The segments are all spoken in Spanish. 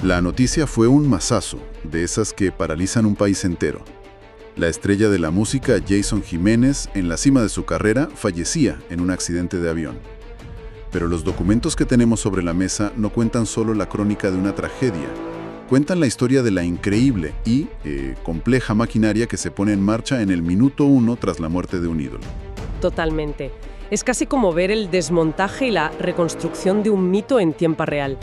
La noticia fue un mazazo, de esas que paralizan un país entero. La estrella de la música, Jason Jiménez, en la cima de su carrera, fallecía en un accidente de avión. Pero los documentos que tenemos sobre la mesa no cuentan solo la crónica de una tragedia. Cuentan la historia de la increíble y compleja maquinaria que se pone en marcha en el minuto 1 tras la muerte de un ídolo. Totalmente. Es casi como ver el desmontaje y la reconstrucción de un mito en tiempo real.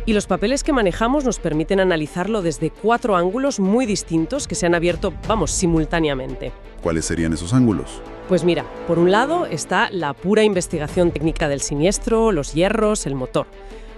Y los papeles que manejamos nos permiten analizarlo desde 4 ángulos muy distintos que se han abierto, simultáneamente. ¿Cuáles serían esos ángulos? Pues mira, por un lado está la pura investigación técnica del siniestro, los hierros, el motor.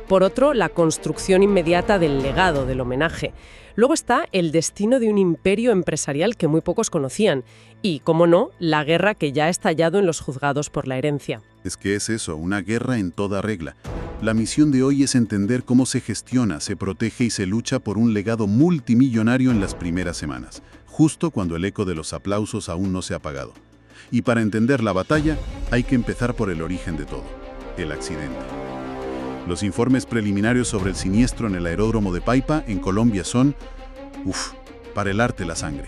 Por otro, la construcción inmediata del legado, del homenaje. Luego está el destino de un imperio empresarial que muy pocos conocían. Y, como no, la guerra que ya ha estallado en los juzgados por la herencia. Es que es eso, una guerra en toda regla. La misión de hoy es entender cómo se gestiona, se protege y se lucha por un legado multimillonario en las primeras semanas, justo cuando el eco de los aplausos aún no se ha apagado. Y para entender la batalla, hay que empezar por el origen de todo, el accidente. Los informes preliminarios sobre el siniestro en el aeródromo de Paipa, en Colombia, son, para helarte la sangre.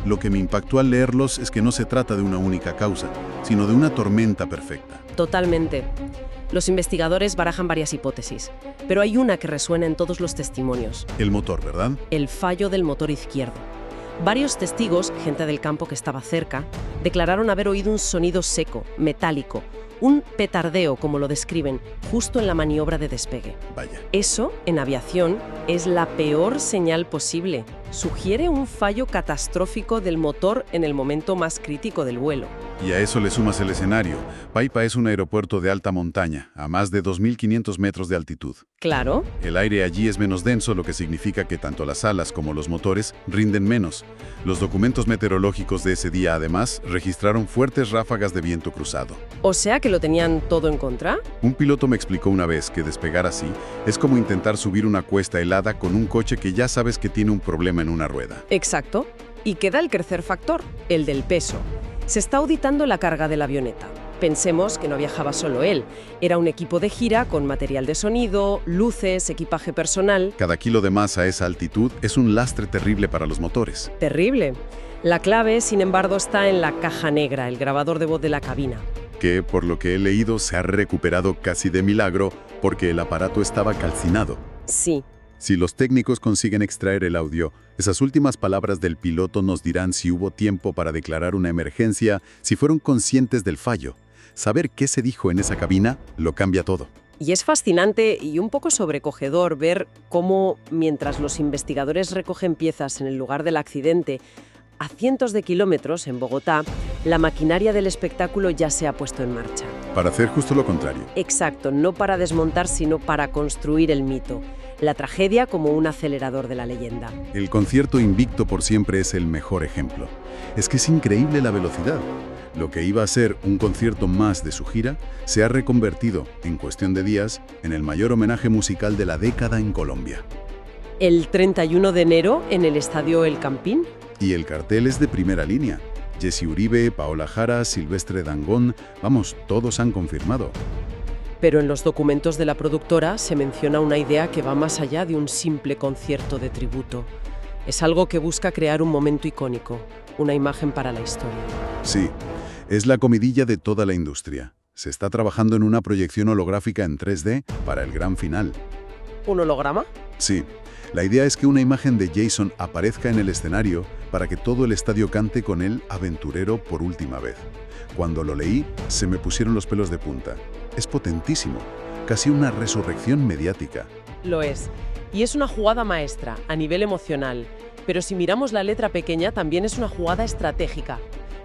Lo que me impactó al leerlos es que no se trata de una única causa, sino de una tormenta perfecta. Totalmente. Los investigadores barajan varias hipótesis, pero hay una que resuena en todos los testimonios. El motor, ¿verdad? El fallo del motor izquierdo. Varios testigos, gente del campo que estaba cerca, declararon haber oído un sonido seco, metálico, un petardeo, como lo describen, justo en la maniobra de despegue. Vaya. Eso, en aviación, es la peor señal posible. Sugiere un fallo catastrófico del motor en el momento más crítico del vuelo. Y a eso le sumas el escenario. Paipa es un aeropuerto de alta montaña, a más de 2.500 metros de altitud. Claro. El aire allí es menos denso, lo que significa que tanto las alas como los motores rinden menos. Los documentos meteorológicos de ese día, además, registraron fuertes ráfagas de viento cruzado. O sea que lo tenían todo en contra. Un piloto me explicó una vez que despegar así es como intentar subir una cuesta helada con un coche que ya sabes que tiene un problema en una rueda. Exacto. Y queda el tercer factor, el del peso. Se está auditando la carga de la avioneta. Pensemos que no viajaba solo él. Era un equipo de gira con material de sonido, luces, equipaje personal. Cada kilo de más a esa altitud es un lastre terrible para los motores. Terrible. La clave, sin embargo, está en la caja negra, el grabador de voz de la cabina. Que, por lo que he leído, se ha recuperado casi de milagro porque el aparato estaba calcinado. Sí. Si los técnicos consiguen extraer el audio, esas últimas palabras del piloto nos dirán si hubo tiempo para declarar una emergencia, si fueron conscientes del fallo. Saber qué se dijo en esa cabina lo cambia todo. Y es fascinante y un poco sobrecogedor ver cómo, mientras los investigadores recogen piezas en el lugar del accidente, a cientos de kilómetros, en Bogotá, la maquinaria del espectáculo ya se ha puesto en marcha. Para hacer justo lo contrario. Exacto, no para desmontar, sino para construir el mito. La tragedia como un acelerador de la leyenda. El concierto invicto por siempre es el mejor ejemplo. Es que es increíble la velocidad. Lo que iba a ser un concierto más de su gira se ha reconvertido, en cuestión de días, en el mayor homenaje musical de la década en Colombia. El 31 de enero, en el estadio El Campín. Y el cartel es de primera línea. Jesse Uribe, Paola Jara, Silvestre Dangond, todos han confirmado. Pero en los documentos de la productora se menciona una idea que va más allá de un simple concierto de tributo. Es algo que busca crear un momento icónico, una imagen para la historia. Sí, es la comidilla de toda la industria. Se está trabajando en una proyección holográfica en 3D para el gran final. ¿Un holograma? Sí. La idea es que una imagen de Jason aparezca en el escenario para que todo el estadio cante con él aventurero por última vez. Cuando lo leí, se me pusieron los pelos de punta. Es potentísimo, casi una resurrección mediática. Lo es. Y es una jugada maestra, a nivel emocional. Pero si miramos la letra pequeña, también es una jugada estratégica.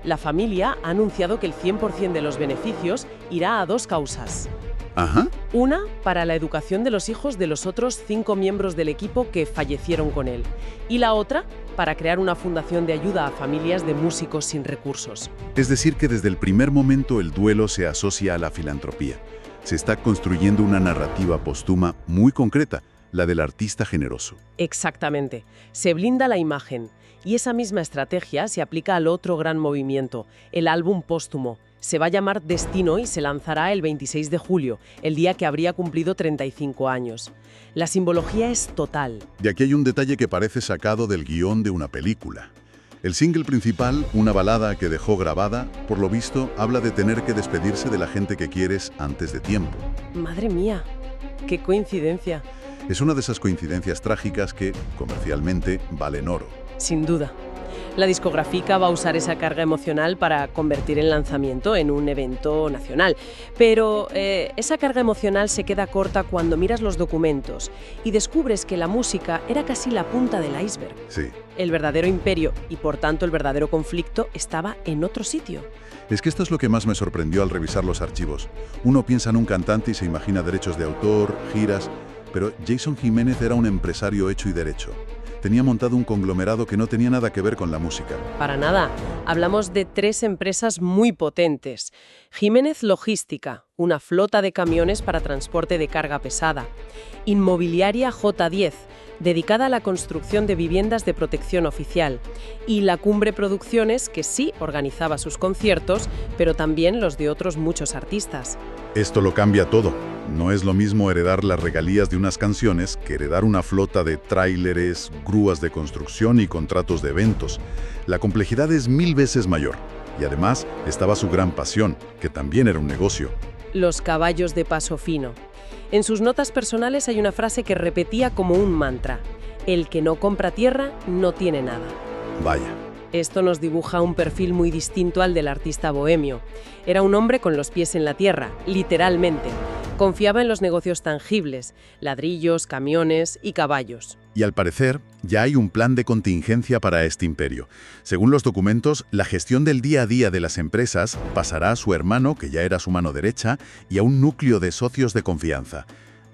La familia ha anunciado que el 100% de los beneficios irá a 2 causas. Ajá. Una, para la educación de los hijos de los otros 5 miembros del equipo que fallecieron con él. Y la otra, para crear una fundación de ayuda a familias de músicos sin recursos. Es decir, que desde el primer momento el duelo se asocia a la filantropía. Se está construyendo una narrativa póstuma muy concreta, la del artista generoso. Exactamente. Se blinda la imagen. Y esa misma estrategia se aplica al otro gran movimiento, el álbum póstumo, Se va a llamar Destino y se lanzará el 26 de julio, el día que habría cumplido 35 años. La simbología es total. Y aquí hay un detalle que parece sacado del guión de una película. El single principal, una balada que dejó grabada, por lo visto, habla de tener que despedirse de la gente que quieres antes de tiempo. Madre mía, qué coincidencia. Es una de esas coincidencias trágicas que, comercialmente, valen oro. Sin duda. La discográfica va a usar esa carga emocional para convertir el lanzamiento en un evento nacional. Pero esa carga emocional se queda corta cuando miras los documentos y descubres que la música era casi la punta del iceberg. Sí. El verdadero imperio y, por tanto, el verdadero conflicto estaba en otro sitio. Es que esto es lo que más me sorprendió al revisar los archivos. Uno piensa en un cantante y se imagina derechos de autor, giras, pero Jason Jiménez era un empresario hecho y derecho. Tenía montado un conglomerado que no tenía nada que ver con la música. Para nada. Hablamos de 3 empresas muy potentes. Jiménez Logística, una flota de camiones para transporte de carga pesada. Inmobiliaria J10, dedicada a la construcción de viviendas de protección oficial. Y La Cumbre Producciones, que sí organizaba sus conciertos, pero también los de otros muchos artistas. Esto lo cambia todo. No es lo mismo heredar las regalías de unas canciones que heredar una flota de tráileres, grúas de construcción y contratos de eventos. La complejidad es 1000 veces mayor. Y además estaba su gran pasión, que también era un negocio. Los caballos de paso fino. En sus notas personales hay una frase que repetía como un mantra: el que no compra tierra no tiene nada. Vaya. Esto nos dibuja un perfil muy distinto al del artista bohemio. Era un hombre con los pies en la tierra, literalmente. Confiaba en los negocios tangibles, ladrillos, camiones y caballos. Y al parecer, ya hay un plan de contingencia para este imperio. Según los documentos, la gestión del día a día de las empresas pasará a su hermano, que ya era su mano derecha, y a un núcleo de socios de confianza.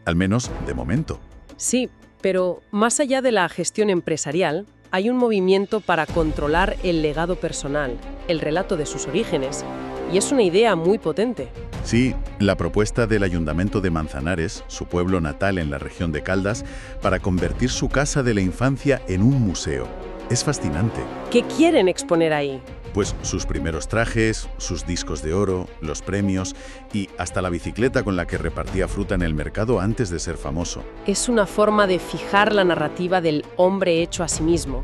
Al menos, de momento. Sí, pero más allá de la gestión empresarial, hay un movimiento para controlar el legado personal, el relato de sus orígenes. Y es una idea muy potente. Sí, la propuesta del Ayuntamiento de Manzanares, su pueblo natal en la región de Caldas, para convertir su casa de la infancia en un museo. Es fascinante. ¿Qué quieren exponer ahí? Pues sus primeros trajes, sus discos de oro, los premios y hasta la bicicleta con la que repartía fruta en el mercado antes de ser famoso. Es una forma de fijar la narrativa del hombre hecho a sí mismo,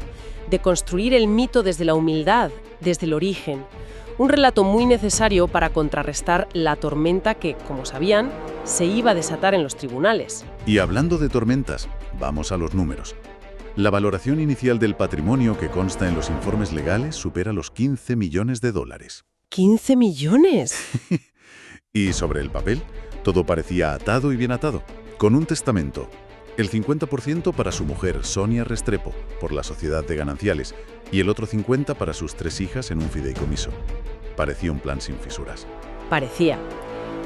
de construir el mito desde la humildad, desde el origen. Un relato muy necesario para contrarrestar la tormenta que, como sabían, se iba a desatar en los tribunales. Y hablando de tormentas, vamos a los números. La valoración inicial del patrimonio que consta en los informes legales supera los 15 millones de dólares. ¿15 millones? Y sobre el papel, todo parecía atado y bien atado, con un testamento. El 50% para su mujer, Sonia Restrepo, por la sociedad de gananciales, y el otro 50% para sus 3 hijas en un fideicomiso. Parecía un plan sin fisuras. Parecía.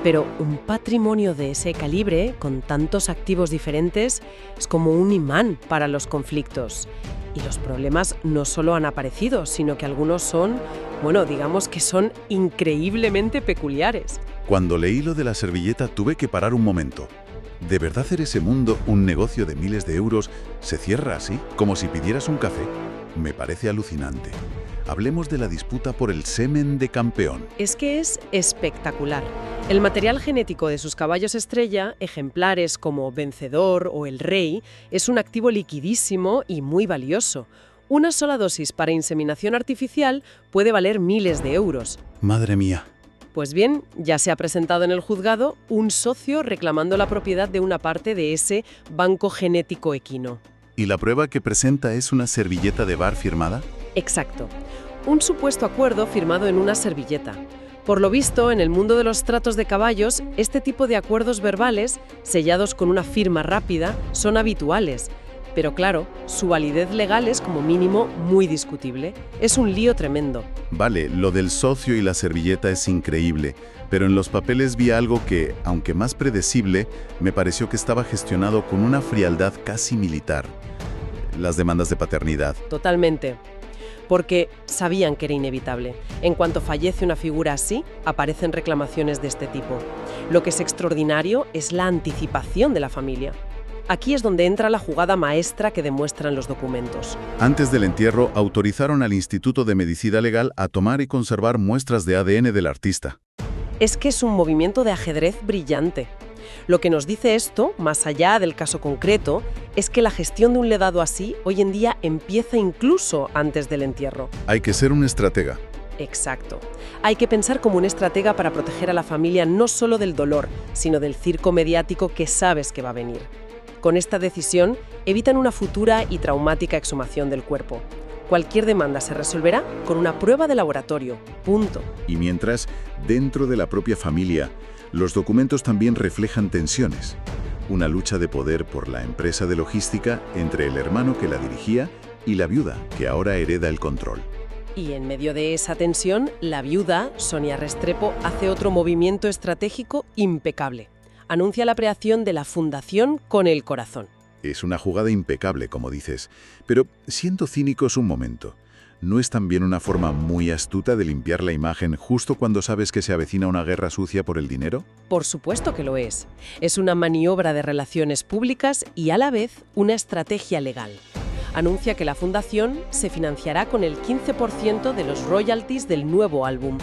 Pero un patrimonio de ese calibre, con tantos activos diferentes, es como un imán para los conflictos. Y los problemas no solo han aparecido, sino que algunos son, digamos que son increíblemente peculiares. Cuando leí lo de la servilleta tuve que parar un momento. ¿De verdad hacer ese mundo un negocio de miles de euros se cierra así, como si pidieras un café? Me parece alucinante. Hablemos de la disputa por el semen de campeón. Es que es espectacular. El material genético de sus caballos estrella, ejemplares como Vencedor o El Rey, es un activo liquidísimo y muy valioso. Una sola dosis para inseminación artificial puede valer miles de euros. Madre mía. Pues bien, ya se ha presentado en el juzgado un socio reclamando la propiedad de una parte de ese banco genético equino. ¿Y la prueba que presenta es una servilleta de bar firmada? Exacto. Un supuesto acuerdo firmado en una servilleta. Por lo visto, en el mundo de los tratos de caballos, este tipo de acuerdos verbales, sellados con una firma rápida, son habituales. Pero claro, su validez legal es como mínimo muy discutible. Es un lío tremendo. Vale, lo del socio y la servilleta es increíble, pero en los papeles vi algo que, aunque más predecible, me pareció que estaba gestionado con una frialdad casi militar. Las demandas de paternidad. Totalmente. Porque sabían que era inevitable. En cuanto fallece una figura así, aparecen reclamaciones de este tipo. Lo que es extraordinario es la anticipación de la familia. Aquí es donde entra la jugada maestra que demuestran los documentos. Antes del entierro, autorizaron al Instituto de Medicina Legal a tomar y conservar muestras de ADN del artista. Es que es un movimiento de ajedrez brillante. Lo que nos dice esto, más allá del caso concreto, es que la gestión de un legado así hoy en día empieza incluso antes del entierro. Hay que ser un estratega. Exacto. Hay que pensar como un estratega para proteger a la familia no solo del dolor, sino del circo mediático que sabes que va a venir. Con esta decisión, evitan una futura y traumática exhumación del cuerpo. Cualquier demanda se resolverá con una prueba de laboratorio. Punto. Y mientras, dentro de la propia familia, los documentos también reflejan tensiones. Una lucha de poder por la empresa de logística entre el hermano que la dirigía y la viuda, que ahora hereda el control. Y en medio de esa tensión, la viuda, Sonia Restrepo, hace otro movimiento estratégico impecable. Anuncia la creación de la Fundación Con el Corazón. Es una jugada impecable, como dices, pero siendo cínicos un momento, ¿no es también una forma muy astuta de limpiar la imagen justo cuando sabes que se avecina una guerra sucia por el dinero? Por supuesto que lo es. Es una maniobra de relaciones públicas y a la vez una estrategia legal. Anuncia que la fundación se financiará con el 15% de los royalties del nuevo álbum.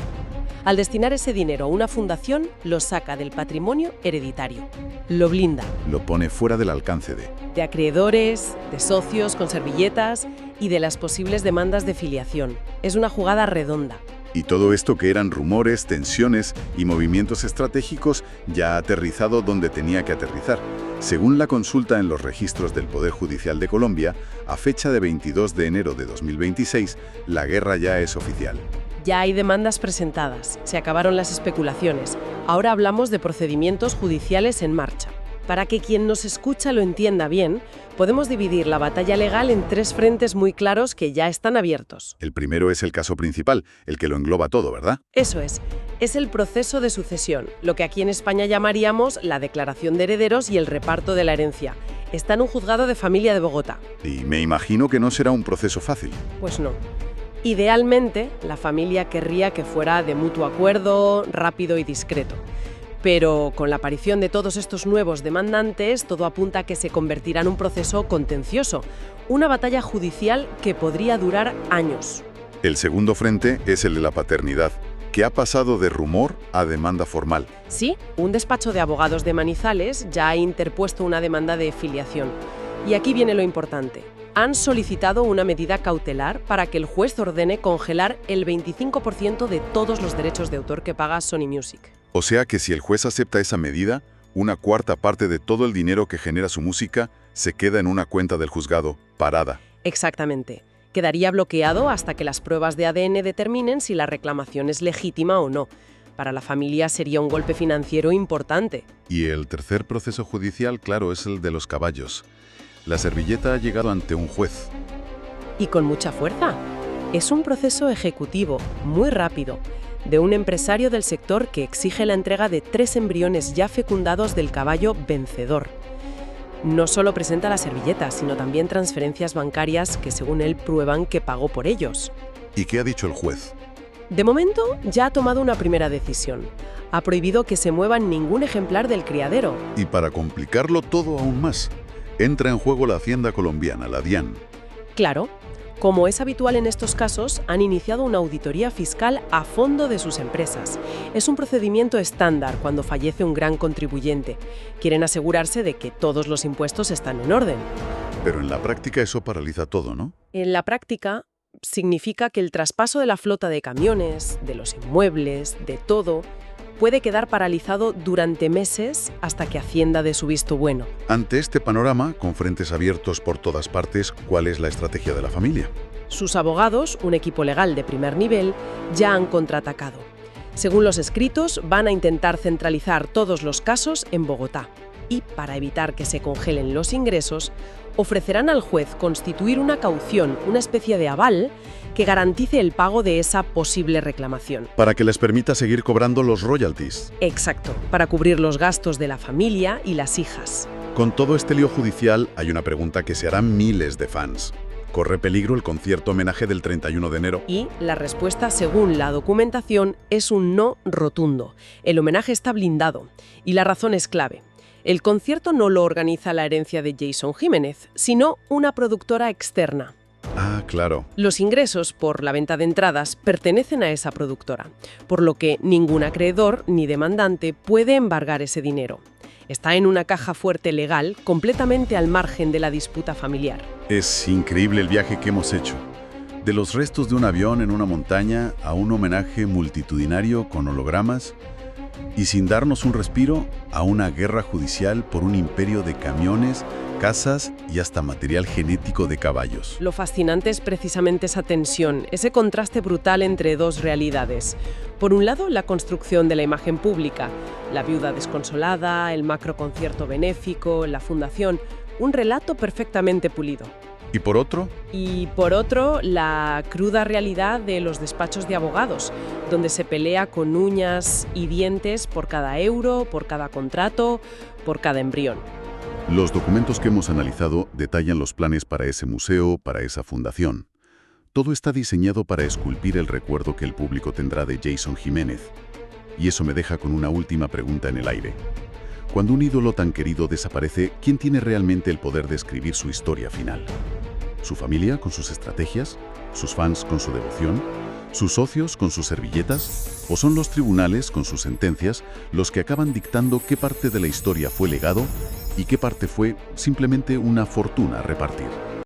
Al destinar ese dinero a una fundación, lo saca del patrimonio hereditario. Lo blinda. Lo pone fuera del alcance De acreedores, de socios con servilletas y de las posibles demandas de filiación. Es una jugada redonda. Y todo esto que eran rumores, tensiones y movimientos estratégicos ya ha aterrizado donde tenía que aterrizar. Según la consulta en los registros del Poder Judicial de Colombia, a fecha de 22 de enero de 2026, la guerra ya es oficial. Ya hay demandas presentadas, se acabaron las especulaciones. Ahora hablamos de procedimientos judiciales en marcha. Para que quien nos escucha lo entienda bien, podemos dividir la batalla legal en 3 frentes muy claros que ya están abiertos. El primero es el caso principal, el que lo engloba todo, ¿verdad? Eso es el proceso de sucesión, lo que aquí en España llamaríamos la declaración de herederos y el reparto de la herencia. Está en un juzgado de familia de Bogotá. Y me imagino que no será un proceso fácil. Pues no. Idealmente, la familia querría que fuera de mutuo acuerdo, rápido y discreto. Pero con la aparición de todos estos nuevos demandantes, todo apunta a que se convertirá en un proceso contencioso, una batalla judicial que podría durar años. El segundo frente es el de la paternidad, que ha pasado de rumor a demanda formal. Sí, un despacho de abogados de Manizales ya ha interpuesto una demanda de filiación. Y aquí viene lo importante. Han solicitado una medida cautelar para que el juez ordene congelar el 25% de todos los derechos de autor que paga Sony Music. O sea que si el juez acepta esa medida, una cuarta parte de todo el dinero que genera su música se queda en una cuenta del juzgado, parada. Exactamente. Quedaría bloqueado hasta que las pruebas de ADN determinen si la reclamación es legítima o no. Para la familia sería un golpe financiero importante. Y el tercer proceso judicial, claro, es el de los caballos. La servilleta ha llegado ante un juez. Y con mucha fuerza. Es un proceso ejecutivo, muy rápido, de un empresario del sector que exige la entrega de 3 embriones ya fecundados del caballo vencedor. No solo presenta la servilleta, sino también transferencias bancarias que según él prueban que pagó por ellos. ¿Y qué ha dicho el juez? De momento ya ha tomado una primera decisión. Ha prohibido que se mueva ningún ejemplar del criadero. Y para complicarlo todo aún más, entra en juego la Hacienda colombiana, la DIAN. Claro. Como es habitual en estos casos, han iniciado una auditoría fiscal a fondo de sus empresas. Es un procedimiento estándar cuando fallece un gran contribuyente. Quieren asegurarse de que todos los impuestos están en orden. Pero en la práctica eso paraliza todo, ¿no? En la práctica, significa que el traspaso de la flota de camiones, de los inmuebles, de todo, puede quedar paralizado durante meses hasta que Hacienda dé su visto bueno. Ante este panorama, con frentes abiertos por todas partes, ¿cuál es la estrategia de la familia? Sus abogados, un equipo legal de primer nivel, ya han contraatacado. Según los escritos, van a intentar centralizar todos los casos en Bogotá. Y, para evitar que se congelen los ingresos, ofrecerán al juez constituir una caución, una especie de aval, que garantice el pago de esa posible reclamación. Para que les permita seguir cobrando los royalties. Exacto, para cubrir los gastos de la familia y las hijas. Con todo este lío judicial, hay una pregunta que se harán miles de fans. ¿Corre peligro el concierto homenaje del 31 de enero? Y la respuesta, según la documentación, es un no rotundo. El homenaje está blindado. Y la razón es clave. El concierto no lo organiza la herencia de Jason Jiménez, sino una productora externa. Ah, claro. Los ingresos por la venta de entradas pertenecen a esa productora, por lo que ningún acreedor ni demandante puede embargar ese dinero. Está en una caja fuerte legal completamente al margen de la disputa familiar. Es increíble el viaje que hemos hecho. De los restos de un avión en una montaña a un homenaje multitudinario con hologramas y sin darnos un respiro a una guerra judicial por un imperio de camiones, casas y hasta material genético de caballos. Lo fascinante es precisamente esa tensión, ese contraste brutal entre dos realidades. Por un lado, la construcción de la imagen pública, la viuda desconsolada, el macroconcierto benéfico, la fundación, un relato perfectamente pulido. ¿Y por otro? Y por otro, la cruda realidad de los despachos de abogados, donde se pelea con uñas y dientes por cada euro, por cada contrato, por cada embrión. Los documentos que hemos analizado detallan los planes para ese museo, para esa fundación. Todo está diseñado para esculpir el recuerdo que el público tendrá de Jason Jiménez. Y eso me deja con una última pregunta en el aire. Cuando un ídolo tan querido desaparece, ¿quién tiene realmente el poder de escribir su historia final? ¿Su familia con sus estrategias? ¿Sus fans con su devoción? ¿Sus socios con sus servilletas? ¿O son los tribunales con sus sentencias los que acaban dictando qué parte de la historia fue legado y qué parte fue simplemente una fortuna a repartir?